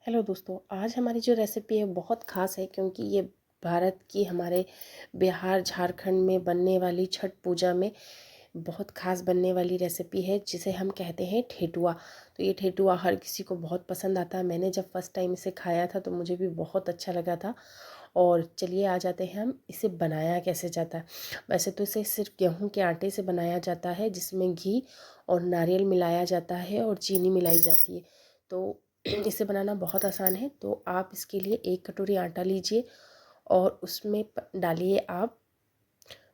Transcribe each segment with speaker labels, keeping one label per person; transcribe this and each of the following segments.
Speaker 1: Hello दोस्तों, आज हमारी जो रेसिपी है बहुत ख़ास है क्योंकि ये भारत की हमारे बिहार झारखंड में बनने वाली छठ पूजा में बहुत ख़ास बनने वाली रेसिपी है जिसे हम कहते हैं ठेठुआ। तो ये ठेठुआ हर किसी को बहुत पसंद आता है। मैंने जब फर्स्ट टाइम इसे खाया था तो मुझे भी बहुत अच्छा लगा था। और चलिए आ जाते हैं हम इसे बनाया कैसे जाता है। वैसे तो इसे सिर्फ गेहूं के आटे से बनाया जाता है जिसमें घी और नारियल मिलाया जाता है और चीनी मिलाई जाती है। तो इसे बनाना बहुत आसान है। तो आप इसके लिए 1 कटोरी आटा लीजिए और उसमें डालिए आप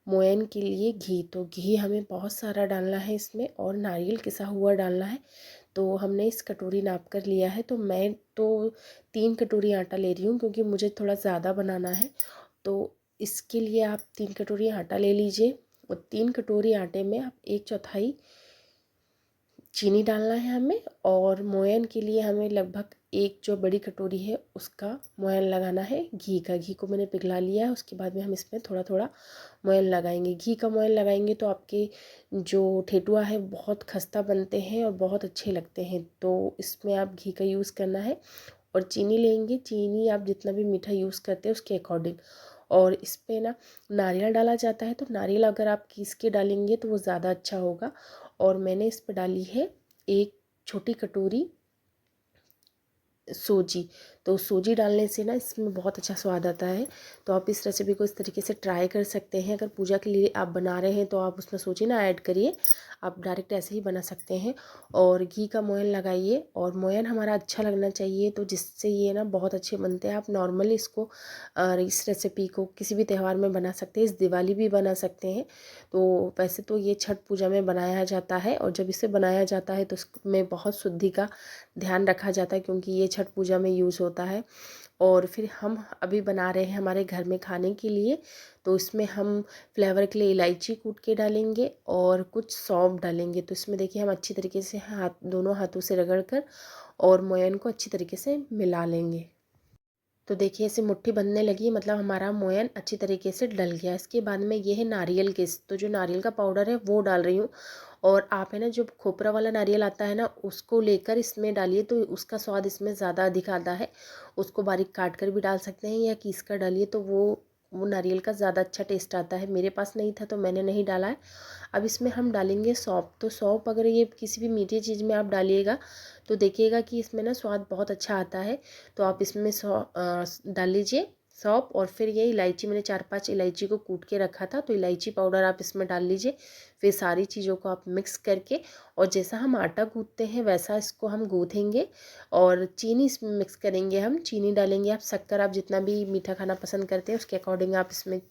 Speaker 1: मोयन के लिए घी। तो घी हमें बहुत सारा डालना है इसमें और नारियल किसा हुआ डालना है। तो हमने इस कटोरी नाप कर लिया है। तो मैं तो 3 कटोरी आटा ले रही हूँ क्योंकि मुझे थोड़ा ज़्यादा बनाना है। तो इसके लिए आप 3 कटोरी आटा ले लीजिए और 3 कटोरी आटे में आप 1/4 चीनी डालना है हमें। और मोयन के लिए हमें लगभग एक जो बड़ी कटोरी है उसका मोयन लगाना है घी का। घी को मैंने पिघला लिया है। उसके बाद में हम इसमें थोड़ा थोड़ा मोयन लगाएंगे। घी का मोयन लगाएंगे तो आपके जो ठेठुआ है बहुत खस्ता बनते हैं और बहुत अच्छे लगते हैं। तो इसमें आप घी का यूज़ करना है। और चीनी लेंगे। चीनी आप जितना भी मीठा यूज़ करते हैं उसके अकॉर्डिंग। और इस पे ना नारियल डाला जाता है। तो नारियल अगर आप पीस के डालेंगे तो वो ज़्यादा अच्छा होगा। और मैंने इस पर डाली है 1 छोटी कटोरी सूजी। तो सूजी डालने से ना इसमें बहुत अच्छा स्वाद आता है। तो आप इस रेसिपी को इस तरीके से ट्राई कर सकते हैं। अगर पूजा के लिए आप बना रहे हैं तो आप उसमें सूजी ना ऐड करिए, आप डायरेक्ट ऐसे ही बना सकते हैं। और घी का मोयन लगाइए और मोयन हमारा अच्छा लगना चाहिए तो जिससे ये ना बहुत अच्छे बनते हैं। आप नॉर्मली इसको इस रेसिपी को किसी भी त्यौहार में बना सकते हैं। इस दिवाली भी बना सकते हैं। तो वैसे तो ये छठ पूजा में बनाया जाता है और जब इसे बनाया जाता है तो इसमें बहुत शुद्धि का ध्यान रखा जाता है क्योंकि ये छठ पूजा में यूज़ होता है। और फिर हम अभी बना रहे हैं हमारे घर में खाने के लिए। तो इसमें हम फ्लेवर के लिए इलायची कूट के डालेंगे और कुछ सौंफ डालेंगे। तो इसमें देखिए हम अच्छी तरीके से दोनों हाथों से रगड़ कर और मोयन को अच्छी तरीके से मिला लेंगे। तो देखिए ऐसे मुट्ठी बनने लगी, मतलब हमारा मोयन अच्छी तरीके से डल गया। इसके बाद में ये है नारियल किस। तो जो नारियल का पाउडर है वो डाल रही हूँ। और आप है ना जो खोपरा वाला नारियल आता है ना उसको लेकर इसमें डालिए तो उसका स्वाद इसमें ज़्यादा अधिक आता है। उसको बारीक काट कर भी डाल सकते हैं या कीस कर डालिए तो वो नारियल का ज़्यादा अच्छा टेस्ट आता है। मेरे पास नहीं था तो मैंने नहीं डाला है। अब इसमें हम डालेंगे सौंफ। तो सौंफ अगर ये किसी भी मीठी चीज़ में आप डालिएगा तो देखिएगा कि इसमें ना स्वाद बहुत अच्छा आता है। तो आप इसमें डाल लीजिए सौंफ। और फिर ये इलायची, मैंने 4-5 इलायची को कूट के रखा था तो इलायची पाउडर आप इसमें डाल लीजिए। फिर सारी चीज़ों को आप मिक्स करके और जैसा हम आटा गूँथते हैं वैसा इसको हम गूँथेंगे। और चीनी इसमें मिक्स करेंगे, हम चीनी डालेंगे। आप शक्कर आप जितना भी मीठा खाना पसंद करते हैं उसके अकॉर्डिंग आप इसमें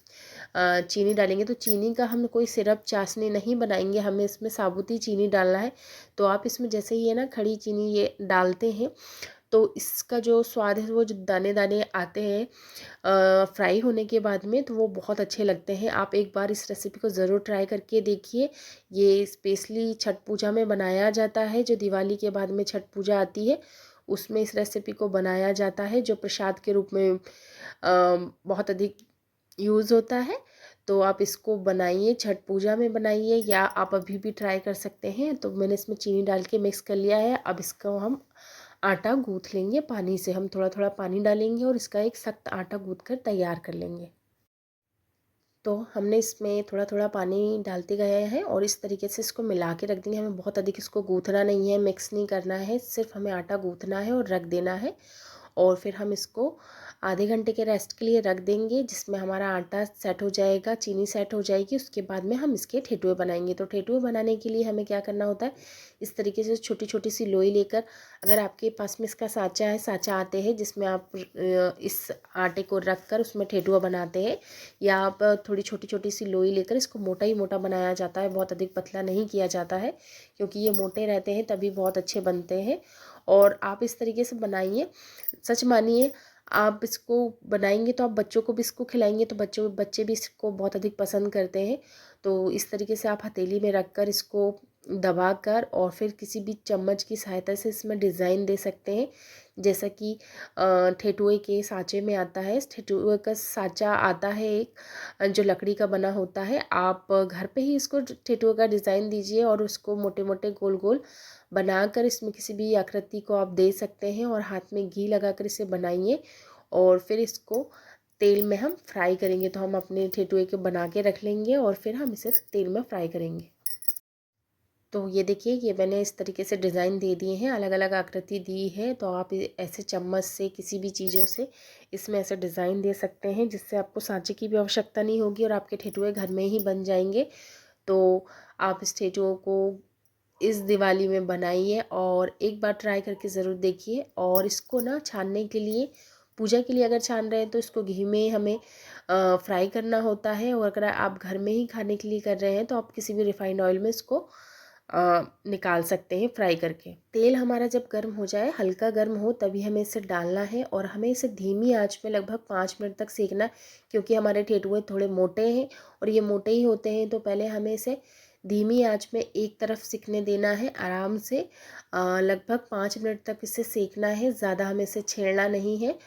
Speaker 1: चीनी डालेंगे। तो चीनी का हम कोई सिरप चाशनी नहीं बनाएंगे, हमें इसमें साबुती चीनी डालना है। तो आप इसमें जैसे ही है ना खड़ी चीनी ये डालते हैं तो इसका जो स्वाद है वो जो दाने दाने आते हैं फ्राई होने के बाद में तो वो बहुत अच्छे लगते हैं। आप एक बार इस रेसिपी को ज़रूर ट्राई करके देखिए। ये स्पेशली छठ पूजा में बनाया जाता है। जो दिवाली के बाद में छठ पूजा आती है उसमें इस रेसिपी को बनाया जाता है जो प्रसाद के रूप में बहुत अधिक यूज़ होता है। तो आप इसको बनाइए, छठ पूजा में बनाइए या आप अभी भी ट्राई कर सकते हैं। तो मैंने इसमें चीनी डाल के मिक्स कर लिया है। अब इसको हम आटा गूँथ लेंगे पानी से। हम थोड़ा थोड़ा पानी डालेंगे और इसका एक सख्त आटा गूँथ कर तैयार कर लेंगे। तो हमने इसमें थोड़ा थोड़ा पानी डालते गए हैं और इस तरीके से इसको मिला के रख देंगे। हमें बहुत अधिक इसको गूँथना नहीं है, मिक्स नहीं करना है, सिर्फ हमें आटा गूँथना है और रख देना है। और फिर हम इसको आधे घंटे के रेस्ट के लिए रख देंगे जिसमें हमारा आटा सेट हो जाएगा, चीनी सेट हो जाएगी। उसके बाद में हम इसके ठेठुए बनाएंगे। तो ठेठुए बनाने के लिए हमें क्या करना होता है, इस तरीके से छोटी छोटी सी लोई लेकर, अगर आपके पास में इसका साँचा है, साँचा आते हैं जिसमें आप इस आटे को रख कर उसमें ठेठुआ बनाते हैं, या आप थोड़ी छोटी छोटी सी लोई लेकर इसको मोटा ही मोटा बनाया जाता है, बहुत अधिक पतला नहीं किया जाता है क्योंकि ये मोटे रहते हैं तभी बहुत अच्छे बनते हैं। और आप इस तरीके से बनाइए, सच मानिए आप इसको बनाएंगे तो आप बच्चों को भी इसको खिलाएंगे तो बच्चे भी इसको बहुत अधिक पसंद करते हैं। तो इस तरीके से आप हथेली में रख कर इसको दबा कर और फिर किसी भी चम्मच की सहायता से इसमें डिज़ाइन दे सकते हैं। जैसा कि ठेठुए के साँचे में आता है, इस ठेठुए का साँचा आता है एक जो लकड़ी का बना होता है। आप घर पे ही इसको ठेठुए का डिज़ाइन दीजिए और उसको मोटे मोटे गोल गोल बनाकर इसमें किसी भी आकृति को आप दे सकते हैं और हाथ में घी लगाकर इसे बनाइए और फिर इसको तेल में हम फ्राई करेंगे। तो हम अपने ठेठुए को बना के रख लेंगे और फिर हम इसे तेल में फ्राई करेंगे। तो ये देखिए, ये मैंने इस तरीके से डिज़ाइन दे दिए हैं, अलग अलग आकृति दी है। तो आप ऐसे चम्मच से किसी भी चीज़ों से इसमें ऐसे डिज़ाइन दे सकते हैं, जिससे आपको सांचे की भी आवश्यकता नहीं होगी और आपके ठेठुए घर में ही बन जाएंगे। तो आप इस ठेठुओं को इस दिवाली में बनाइए और एक बार ट्राई करके ज़रूर देखिए। और इसको ना छानने के लिए, पूजा के लिए अगर छान रहे हैं तो इसको घी में हमें फ्राई करना होता है, और अगर आप घर में ही खाने के लिए कर रहे हैं तो आप किसी भी रिफाइंड ऑयल में इसको निकाल सकते हैं फ्राई करके। तेल हमारा जब गर्म हो जाए, हल्का गर्म हो, तभी हमें इसे डालना है और हमें इसे धीमी आंच में लगभग 5 मिनट तक सेकना है, क्योंकि हमारे ठेठुए थोड़े मोटे हैं और ये मोटे ही होते हैं। तो पहले हमें इसे धीमी आंच में एक तरफ सिकने देना है आराम से, लगभग 5 मिनट तक इसे सेकना है, ज़्यादा हमें इसे छेड़ना नहीं है।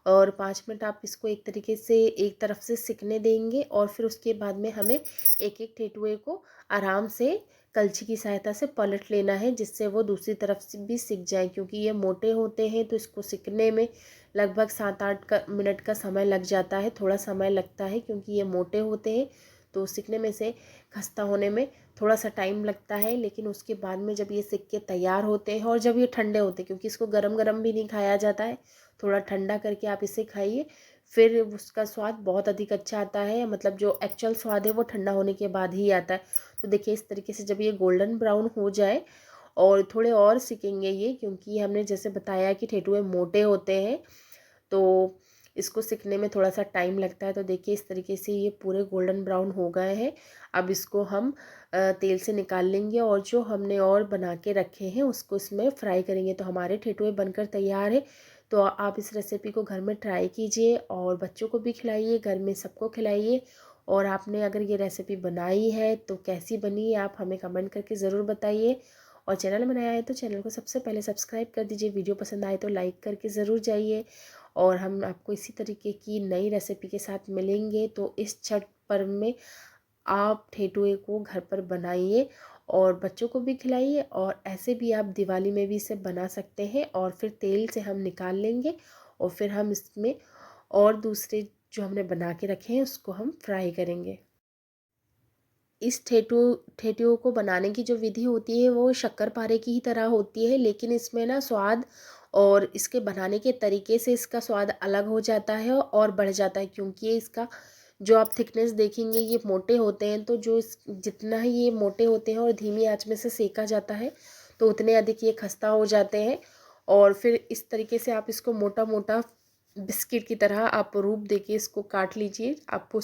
Speaker 1: और 5 मिनट आप इसको एक तरीके से एक तरफ से सिकने देंगे और फिर उसके बाद में हमें एक एक ठेठुए को आराम से कलछी की सहायता से पलट लेना है, जिससे वो दूसरी तरफ से भी सिक जाए। क्योंकि ये मोटे होते हैं तो इसको सिकने में लगभग 7-8 मिनट का समय लग जाता है, थोड़ा समय लगता है क्योंकि ये मोटे होते हैं। तो सिकने में से खस्ता होने में थोड़ा सा टाइम लगता है, लेकिन उसके बाद में जब ये सिक के तैयार होते हैं और जब ये ठंडे होते हैं, क्योंकि इसको गरम गरम भी नहीं खाया जाता है, थोड़ा ठंडा करके आप इसे खाइए, फिर उसका स्वाद बहुत अधिक अच्छा आता है। मतलब जो एक्चुअल स्वाद है वो ठंडा होने के बाद ही आता है। तो देखिए, इस तरीके से जब ये गोल्डन ब्राउन हो जाए, और थोड़े और सिकेंगे ये, क्योंकि हमने जैसे बताया कि ठेठुए मोटे होते हैं तो इसको सिकने में थोड़ा सा टाइम लगता है। तो देखिए, इस तरीके से ये पूरे गोल्डन ब्राउन हो गए हैं। अब इसको हम तेल से निकाल लेंगे और जो हमने और बना के रखे हैं उसको इसमें फ्राई करेंगे। तो हमारे ठेठुए बनकर तैयार है। तो आप इस रेसिपी को घर में ट्राई कीजिए और बच्चों को भी खिलाइए, घर में सबको खिलाइए। और आपने अगर ये रेसिपी बनाई है तो कैसी बनी, आप हमें कमेंट करके ज़रूर बताइए। और चैनल में नया है तो चैनल को सबसे पहले सब्सक्राइब कर दीजिए। वीडियो पसंद आए तो लाइक करके ज़रूर जाइए। और हम आपको इसी तरीके की नई रेसिपी के साथ मिलेंगे। तो इस छठ पर्व में आप ठेठुए को घर पर बनाइए और बच्चों को भी खिलाइए, और ऐसे भी आप दिवाली में भी इसे बना सकते हैं। और फिर तेल से हम निकाल लेंगे और फिर हम इसमें और दूसरे जो हमने बना के रखे हैं उसको हम फ्राई करेंगे। इस ठेठुओं को बनाने की जो विधि होती है वो शक्करपारे की ही तरह होती है, लेकिन इसमें ना स्वाद और इसके बनाने के तरीके से इसका स्वाद अलग हो जाता है और बढ़ जाता है। क्योंकि इसका जो आप थिकनेस देखेंगे, ये मोटे होते हैं, तो जो इस जितना ही ये मोटे होते हैं और धीमी आंच में से सेका जाता है तो उतने अधिक ये खस्ता हो जाते हैं। और फिर इस तरीके से आप इसको मोटा मोटा बिस्किट की तरह आप रूप देके इसको काट लीजिए। आपको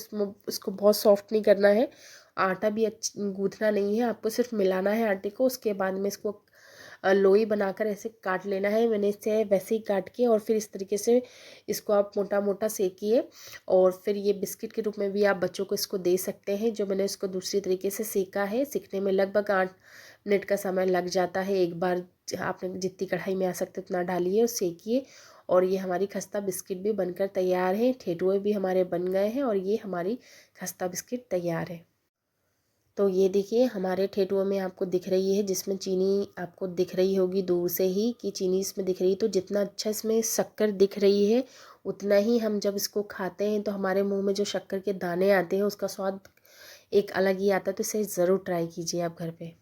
Speaker 1: उसको बहुत सॉफ्ट नहीं करना है, आटा भी गूँथना नहीं है, आपको सिर्फ मिलाना है आटे को। उसके बाद में इसको लोई बनाकर ऐसे काट लेना है। मैंने इसे वैसे ही काट के और फिर इस तरीके से इसको आप मोटा मोटा सेकिए, और फिर ये बिस्किट के रूप में भी आप बच्चों को इसको दे सकते हैं। जो मैंने इसको दूसरी तरीके से सेका है, सीखने में लगभग 8 मिनट का समय लग जाता है। एक बार आपने जितनी कढ़ाई में आ सकते उतना डालिए और सेकिए। और ये हमारी खस्ता बिस्किट भी बनकर तैयार है, ठेठुए भी हमारे बन गए हैं और ये हमारी खस्ता बिस्किट तैयार है। तो ये देखिए, हमारे ठेठुओं में आपको दिख रही है, जिसमें चीनी आपको दिख रही होगी दूर से ही कि चीनी इसमें दिख रही है। तो जितना अच्छा इसमें शक्कर दिख रही है, उतना ही हम जब इसको खाते हैं तो हमारे मुंह में जो शक्कर के दाने आते हैं उसका स्वाद एक अलग ही आता है। तो इसे ज़रूर ट्राई कीजिए आप घर पे।